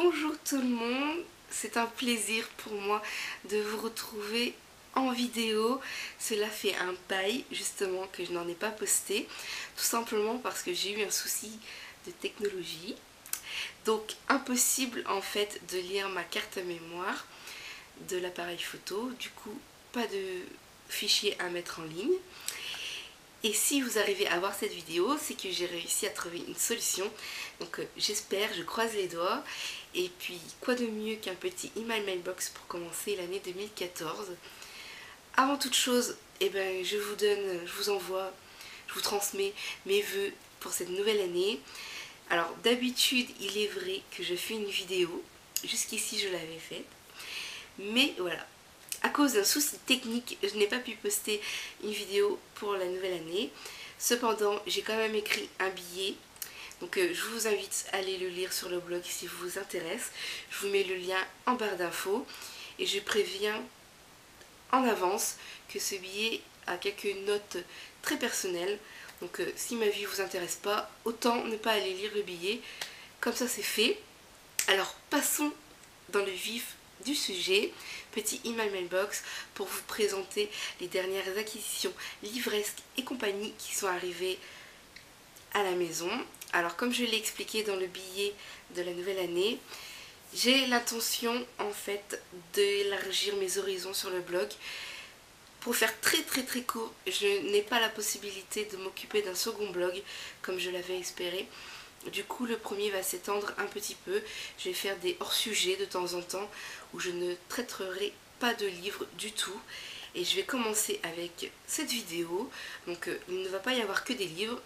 Bonjour tout le monde, c'est un plaisir pour moi de vous retrouver en vidéo. Cela fait un bail justement que je n'en ai pas posté, tout simplement parce que j'ai eu un souci de technologie. Donc impossible en fait de lire ma carte mémoire de l'appareil photo, du coup pas de fichier à mettre en ligne. Et si vous arrivez à voir cette vidéo, c'est que j'ai réussi à trouver une solution. Donc j'espère, je croise les doigts. Et puis quoi de mieux qu'un petit email mailbox pour commencer l'année 2014. Avant toute chose, je vous envoie, je vous transmets mes vœux pour cette nouvelle année. Alors d'habitude, il est vrai que je fais une vidéo. Jusqu'ici, je l'avais faite. Mais voilà. À cause d'un souci technique, je n'ai pas pu poster une vidéo pour la nouvelle année. Cependant, j'ai quand même écrit un billet. Donc je vous invite à aller le lire sur le blog si vous vous intéresse. Je vous mets le lien en barre d'infos. Et je préviens en avance que ce billet a quelques notes très personnelles. Donc si ma vie ne vous intéresse pas, autant ne pas aller lire le billet. Comme ça c'est fait. Alors passons dans le vif du sujet, petit email mailbox pour vous présenter les dernières acquisitions livresques et compagnie qui sont arrivées à la maison. Alors comme je l'ai expliqué dans le billet de la nouvelle année, j'ai l'intention en fait d'élargir mes horizons sur le blog. Pour faire très court, je n'ai pas la possibilité de m'occuper d'un second blog comme je l'avais espéré. Du coup, le premier va s'étendre un petit peu. Je vais faire des hors-sujets de temps en temps où je ne traiterai pas de livres du tout. Et je vais commencer avec cette vidéo. Donc, il ne va pas y avoir que des livres.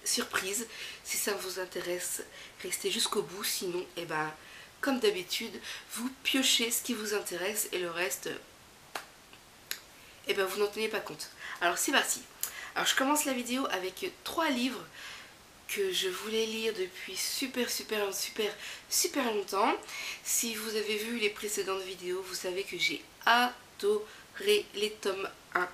Surprise, si ça vous intéresse, restez jusqu'au bout. Sinon, comme d'habitude, vous piochez ce qui vous intéresse et le reste, vous n'en tenez pas compte. Alors, c'est parti. Alors, je commence la vidéo avec 3 livres que je voulais lire depuis super longtemps. Si vous avez vu les précédentes vidéos, vous savez que j'ai adoré les tomes 1.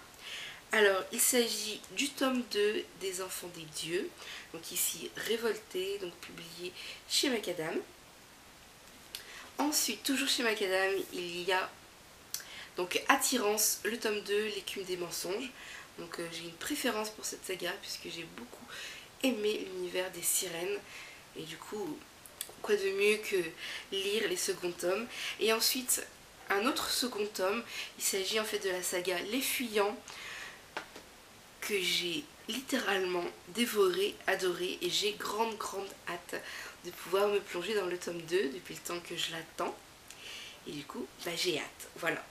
Alors, il s'agit du tome 2 des Enfants des Dieux, donc ici Révolté, donc publié chez Macadam. Ensuite, toujours chez Macadam, il y a donc Attirance, le tome 2, L'écume des mensonges. Donc j'ai une préférence pour cette saga puisque j'ai beaucoup aimé l'univers des sirènes et du coup quoi de mieux que lire les seconds tomes. Et ensuite un autre second tome, il s'agit en fait de la saga Les Fuyants que j'ai littéralement dévoré, adoré, et j'ai grande hâte de pouvoir me plonger dans le tome 2 depuis le temps que je l'attends et du coup j'ai hâte, voilà.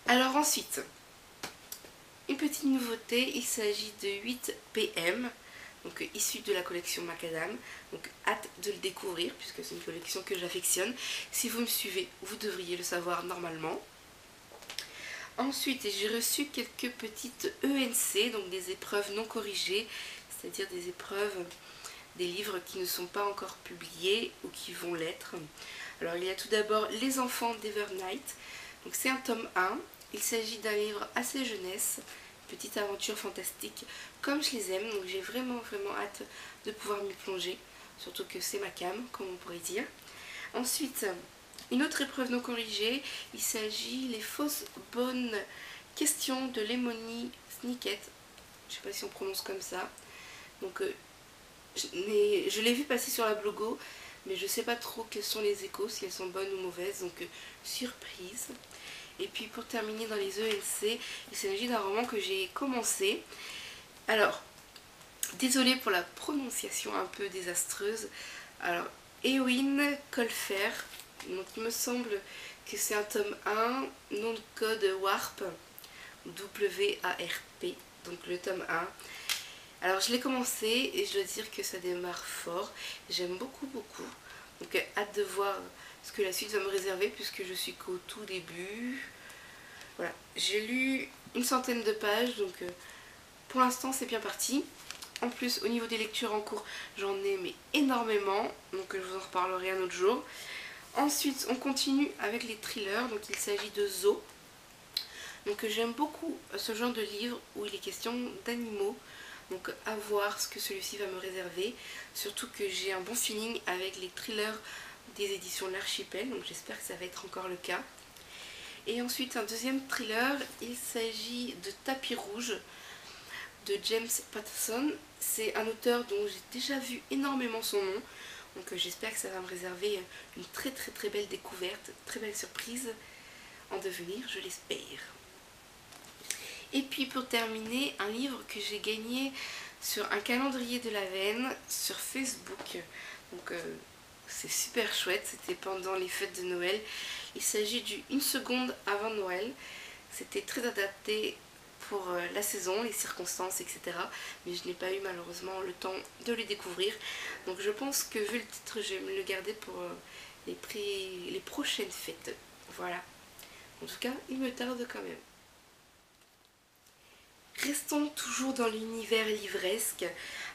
Alors ensuite, une petite nouveauté, il s'agit de 8 PM, donc issu de la collection Macadam, donc hâte de le découvrir puisque c'est une collection que j'affectionne. Si vous me suivez, vous devriez le savoir normalement. Ensuite, j'ai reçu quelques petites ENC, donc des épreuves non corrigées, c'est-à-dire des épreuves des livres qui ne sont pas encore publiés ou qui vont l'être. Alors il y a tout d'abord Les Enfants d'Evernight, donc c'est un tome 1. Il s'agit d'un livre assez jeunesse, petite aventure fantastique comme je les aime, donc j'ai vraiment hâte de pouvoir m'y plonger, surtout que c'est ma came, comme on pourrait dire. Ensuite, une autre épreuve non corrigée, il s'agit Les fausses bonnes questions de Lemony Snicket, je sais pas si on prononce comme ça, donc je l'ai vu passer sur la blogo, mais je sais pas trop quels sont les échos, si elles sont bonnes ou mauvaises, donc surprise. Et puis pour terminer dans les ENC, il s'agit d'un roman que j'ai commencé. Alors, désolée pour la prononciation un peu désastreuse. Alors, Eowyn Colfer, donc il me semble que c'est un tome 1, nom de code WARP, W-A-R-P, donc le tome 1. Alors je l'ai commencé et je dois dire que ça démarre fort, j'aime beaucoup. Donc hâte de voir ce que la suite va me réserver puisque je suis qu'au tout début. Voilà, j'ai lu une centaine de pages, donc pour l'instant c'est bien parti. En plus au niveau des lectures en cours, j'en ai mais énormément, donc je vous en reparlerai un autre jour. Ensuite on continue avec les thrillers, donc il s'agit de Zoo. Donc j'aime beaucoup ce genre de livre où il est question d'animaux. Donc à voir ce que celui-ci va me réserver. Surtout que j'ai un bon feeling avec les thrillers des éditions L'Archipel, donc j'espère que ça va être encore le cas. Et ensuite un deuxième thriller, il s'agit de Tapis Rouge de James Patterson. C'est un auteur dont j'ai déjà vu énormément son nom, donc j'espère que ça va me réserver une très belle découverte, très belle surprise en devenir, je l'espère. Et puis pour terminer, un livre que j'ai gagné sur un calendrier de l'Avent sur Facebook. Donc c'est super chouette, c'était pendant les fêtes de Noël. Il s'agit du Une seconde avant Noël. C'était très adapté pour la saison, les circonstances, etc. Mais je n'ai pas eu malheureusement le temps de le découvrir. Donc je pense que vu le titre, je vais me le garder pour les prochaines fêtes. Voilà. En tout cas, il me tarde quand même. Restons toujours dans l'univers livresque.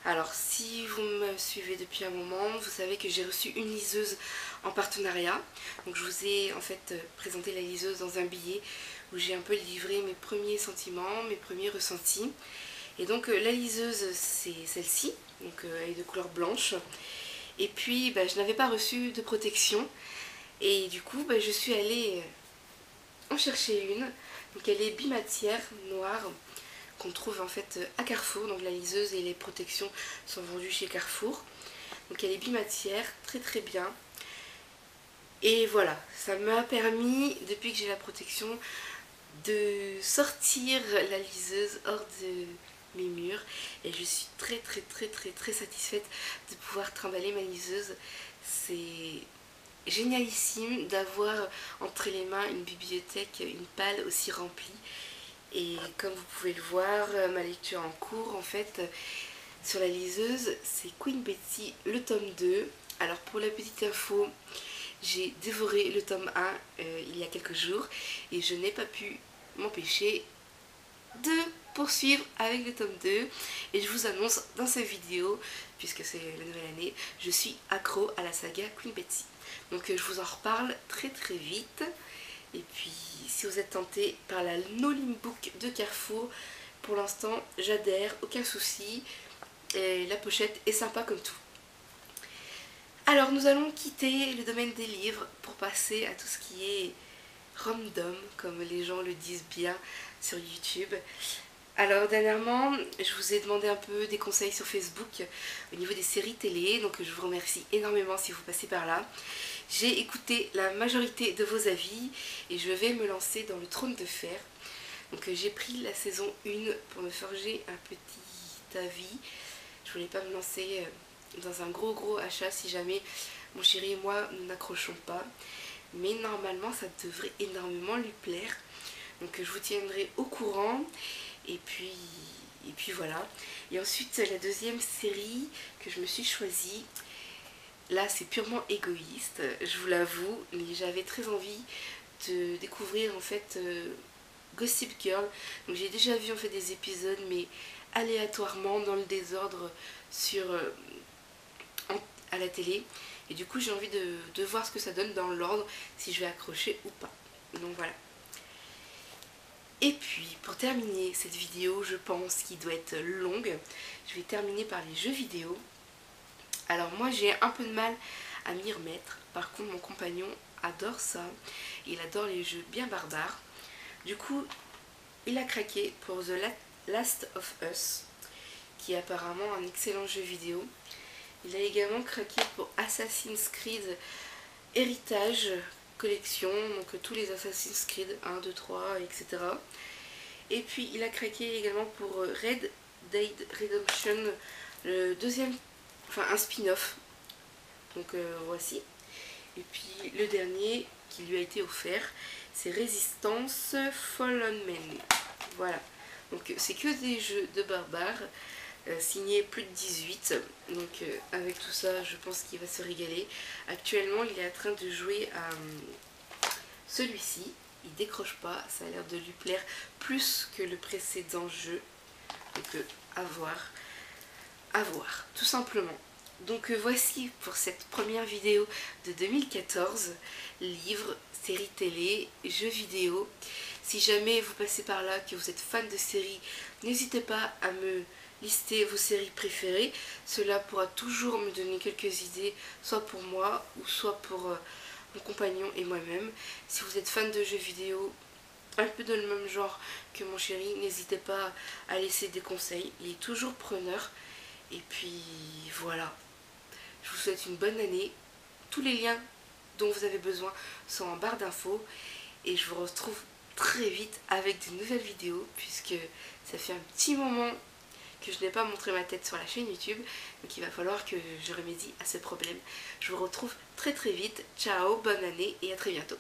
Alors si vous me suivez depuis un moment, vous savez que j'ai reçu une liseuse en partenariat. Donc je vous ai en fait présenté la liseuse dans un billet où j'ai un peu livré mes premiers sentiments, mes premiers ressentis. Et donc la liseuse c'est celle-ci, donc elle est de couleur blanche. Et puis je n'avais pas reçu de protection et du coup je suis allée en chercher une. Donc elle est bimatière, noire, qu'on trouve en fait à Carrefour. Donc la liseuse et les protections sont vendues chez Carrefour. Donc elle est bimatière, très bien. Et voilà, ça m'a permis, depuis que j'ai la protection, de sortir la liseuse hors de mes murs. Et je suis très satisfaite de pouvoir trimballer ma liseuse. C'est génialissime d'avoir entre les mains une bibliothèque, une palle aussi remplie. Et comme vous pouvez le voir, ma lecture en cours en fait sur la liseuse, c'est Queen Betty, le tome 2. Alors pour la petite info, j'ai dévoré le tome 1 il y a quelques jours et je n'ai pas pu m'empêcher de poursuivre avec le tome 2. Et je vous annonce dans cette vidéo, puisque c'est la nouvelle année, je suis accro à la saga Queen Betty. Donc je vous en reparle très vite. Et puis si vous êtes tenté par la No Limit Book de Carrefour, pour l'instant j'adhère, aucun souci. Et la pochette est sympa comme tout. Alors nous allons quitter le domaine des livres pour passer à tout ce qui est rom-dom, comme les gens le disent bien sur YouTube. Alors dernièrement, je vous ai demandé un peu des conseils sur Facebook au niveau des séries télé, donc je vous remercie énormément si vous passez par là. J'ai écouté la majorité de vos avis et je vais me lancer dans le Trône de Fer. Donc j'ai pris la saison 1 pour me forger un petit avis. Je voulais pas me lancer dans un gros achat si jamais mon chéri et moi nous n'accrochons pas. Mais normalement ça devrait énormément lui plaire. Donc je vous tiendrai au courant. Et puis voilà. Et ensuite la deuxième série que je me suis choisie, là c'est purement égoïste, je vous l'avoue, mais j'avais très envie de découvrir en fait Gossip Girl. Donc j'ai déjà vu en fait des épisodes mais aléatoirement dans le désordre à la télé. Et du coup j'ai envie de voir ce que ça donne dans l'ordre, si je vais accrocher ou pas. Donc voilà. Et puis pour terminer cette vidéo, je pense qu'il doit être longue, je vais terminer par les jeux vidéo. Alors moi j'ai un peu de mal à m'y remettre, par contre mon compagnon adore ça, il adore les jeux bien barbares. Du coup il a craqué pour The Last of Us, qui est apparemment un excellent jeu vidéo. Il a également craqué pour Assassin's Creed Héritage Collection, donc tous les Assassin's Creed 1, 2, 3, etc. Et puis il a craqué également pour Red Dead Redemption, le deuxième, enfin un spin-off. Donc voici. Et puis le dernier qui lui a été offert, c'est Resistance Fallen Men. Voilà. Donc c'est que des jeux de barbares, signés plus de 18. Donc avec tout ça, je pense qu'il va se régaler. Actuellement, il est en train de jouer à celui-ci. Il décroche pas, ça a l'air de lui plaire plus que le précédent jeu. Donc à voir, tout simplement. Donc voici pour cette première vidéo de 2014, livres, séries télé, jeux vidéo. Si jamais vous passez par là, que vous êtes fan de séries, n'hésitez pas à me lister vos séries préférées. Cela pourra toujours me donner quelques idées, soit pour moi ou soit pour mon compagnon et moi-même. Si vous êtes fan de jeux vidéo un peu dans le même genre que mon chéri, n'hésitez pas à laisser des conseils, il est toujours preneur. Et puis voilà, je vous souhaite une bonne année. Tous les liens dont vous avez besoin sont en barre d'infos et je vous retrouve très vite avec de nouvelles vidéos, puisque ça fait un petit moment que je n'ai pas montré ma tête sur la chaîne YouTube, donc il va falloir que je remédie à ce problème. Je vous retrouve très vite. Ciao, bonne année et à très bientôt.